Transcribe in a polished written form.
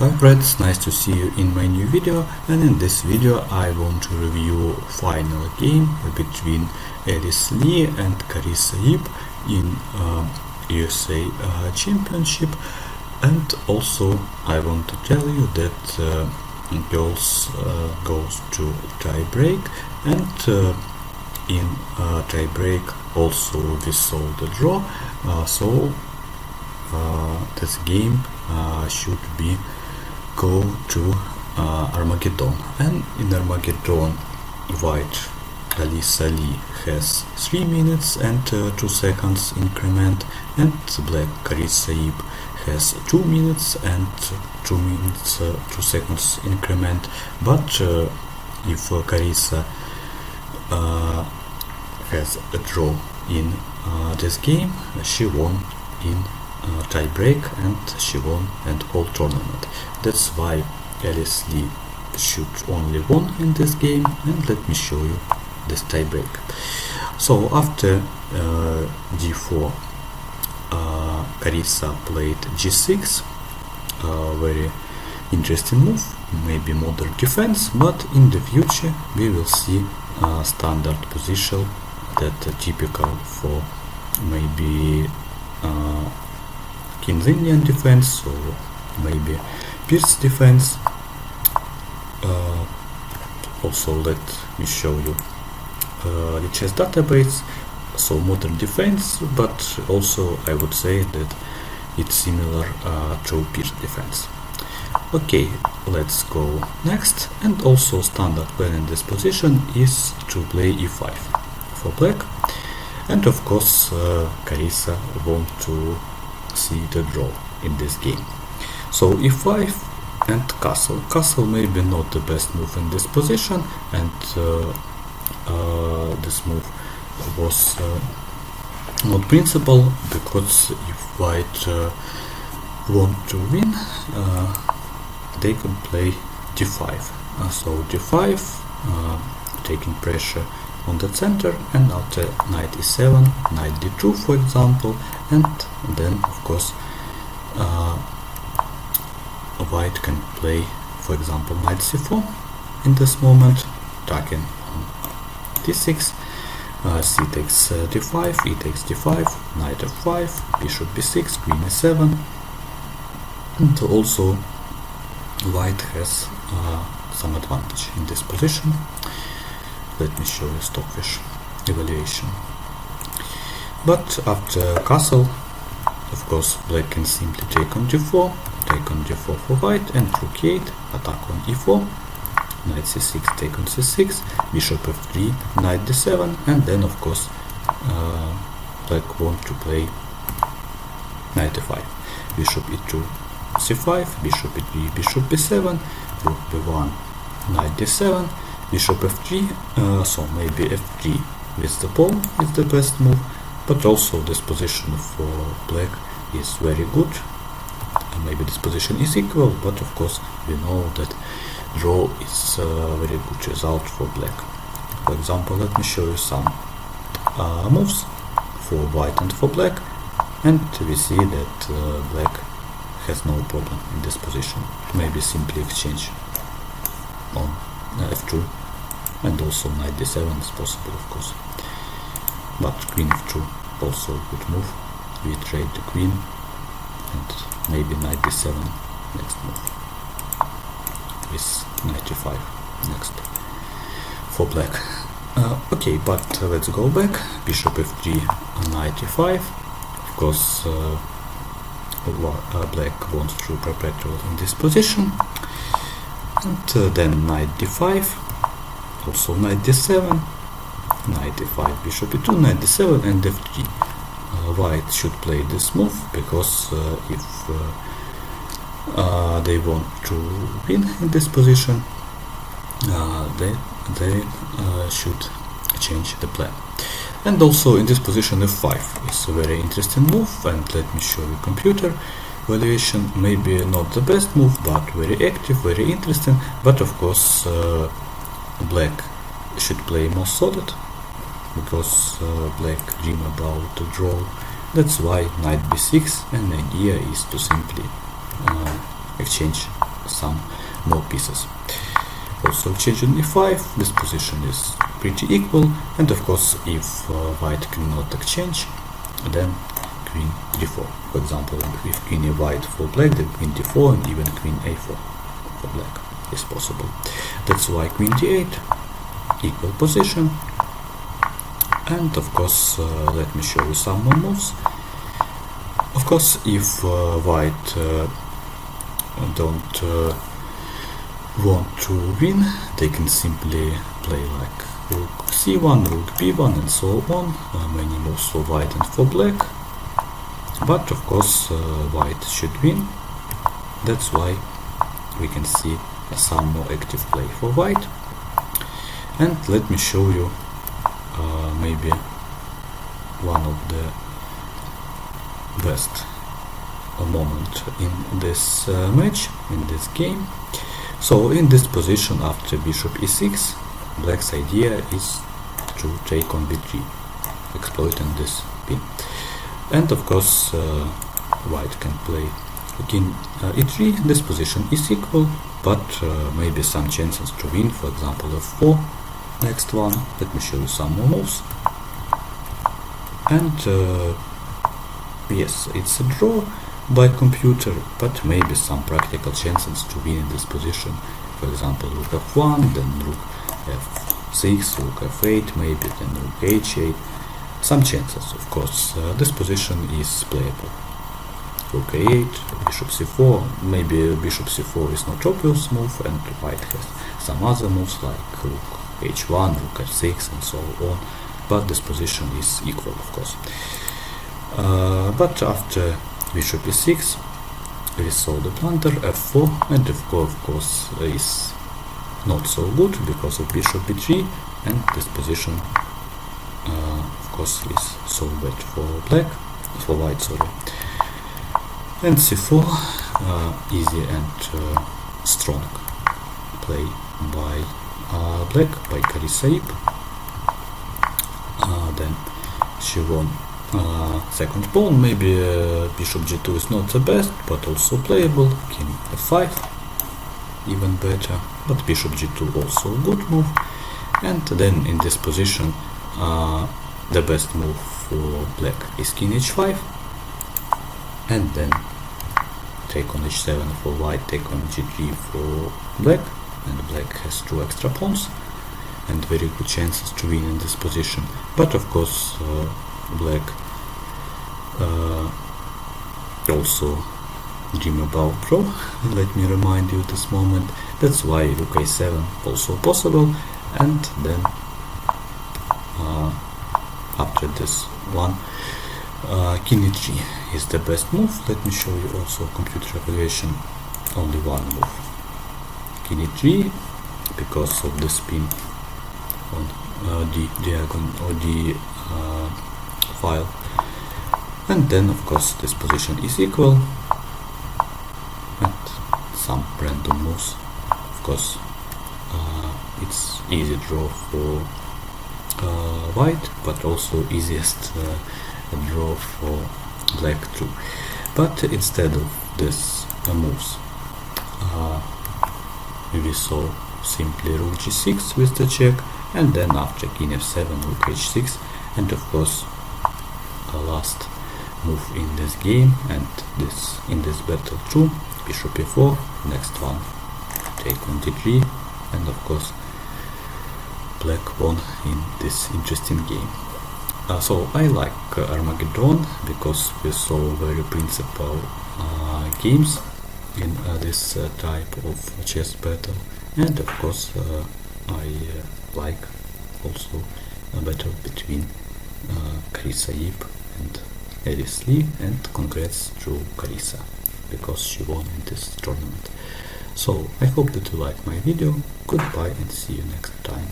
Hi friends, nice to see you in my new video, and in this video I want to review final game between Alice Lee and Carissa Yip in USA Championship. And also I want to tell you that girls goes to tie-break, and in tie-break also we saw the draw, so this game should be go to Armageddon. And in Armageddon white Alice Lee has 3 minutes and 2 seconds increment, and black Carissa Yip has 2 minutes and 2 minutes 2 seconds increment. But if Carissa has a draw in this game, she won in tie-break, and she won and whole tournament. That's why Alice Lee should only won in this game, and let me show you this tie-break. So after d4 Carissa played g6, very interesting move, maybe modern defense, but in the future we will see standard position that typical for maybe King's Indian defense or maybe Pierce defense. Also let me show you the chess database. So modern defense, but also I would say that it's similar to Pierce defense. Okay, let's go next. And also standard plan in this position is to play e5 for black, and of course Carissa want to see the draw in this game. So e5 and castle. Castle maybe not the best move in this position, and this move was not principal, because if white want to win, they could play d5. So d5, taking pressure on the center, and after knight e7, knight d2 for example, and then of course white can play for example knight c4 in this moment, attacking on d6, c takes d5, e takes d5, knight f5, bishop b6, queen e7, and also white has some advantage in this position. Let me show you stockfish evaluation. But after castle, of course black can simply take on d4, take on d4 for white, and rook e8, attack on e4, knight c6, take on c6, bishop f3, knight d7, and then of course black want to play knight e5, bishop e2, c5, bishop e3, bishop b7, rook b1, knight d7, bishop f3, so maybe f3 with the pawn is the best move, but also this position for black is very good. Maybe this position is equal, but of course we know that draw is a very good result for black. For example, let me show you some moves for white and for black, and we see that black has no problem in this position. Maybe simply exchange on f2, and also knight d7 is possible of course, but queen f2 also a good move. We trade the queen, and maybe knight d7 next move with knight e5 next for black. Okay, but let's go back. Bishop f3, knight e5, of course black wants to perpetual in this position, and then knight d5, also knight d7, knight e5, bishop e2, knight d7, and f3. White should play this move, because if they want to win in this position, they should change the plan. And also in this position f5 is a very interesting move, and let me show you computer evaluation. Maybe not the best move, but very active, very interesting. But of course black should play more solid, because black dream about the draw. That's why knight b6, and the idea is to simply exchange some more pieces. Also change on e5, this position is pretty equal, and of course if white cannot exchange, then queen d4. For example, if queen e white for black, then queen d4 and even queen a4 for black is possible. That's why queen d8, equal position. And of course, let me show you some more moves. Of course, if white don't want to win, they can simply play like rook c1, rook b1 and so on, many moves for white and for black. But of course white should win, that's why we can see some more active play for white. And let me show you maybe one of the best moment in this match, in this game. So in this position after bishop e6, black's idea is to take on b3, exploiting this pin. And of course white can play king e3, this position is equal, but maybe some chances to win, for example f4, next one. Let me show you some more moves. And yes, it's a draw by computer, but maybe some practical chances to win in this position. For example, rook f1, then rook f6, rook f8, maybe then rook h8. Some chances, of course. This position is playable. Rook a8, bishop c4, maybe bishop c4 is not obvious move, and white has some other moves like rook h1, rook f6 and so on, but this position is equal, of course. But after bishop e6 we saw the blunder f4, and f4 of course is not so good because of bishop b3, and this position of course is so bad for black, for white, sorry. And c4, easy and strong play by black, by Carissa Yip. Then she won second pawn. Maybe bishop g2 is not the best, but also playable. King f5, even better, but bishop g2 also a good move. And then in this position the best move for black is king h5, and then take on h7 for white, take on g3 for black, and black has two extra pawns and very good chances to win in this position. But of course black also dream about draw. Let me remind you this moment. That's why rook a7 also possible, and then after this one king e3 is the best move. Let me show you also computer evaluation, only one move, king e3, because of the spin on the diagonal or the file. And then of course this position is equal, and some random moves. Of course it's easy draw for white, but also easiest draw for black too. But instead of this moves we saw simply rook g6 with the check, and then after king f7 rook h6, and of course last move in this game and this in this battle too, bishop e4, next one take on d3, and of course black won in this interesting game. So I like Armageddon because we saw very principal games in this type of chess battle, and of course I like also a battle between Carissa Yip and Alice Lee, and congrats to Carissa because she won in this tournament. So I hope that you like my video. Goodbye and see you next time.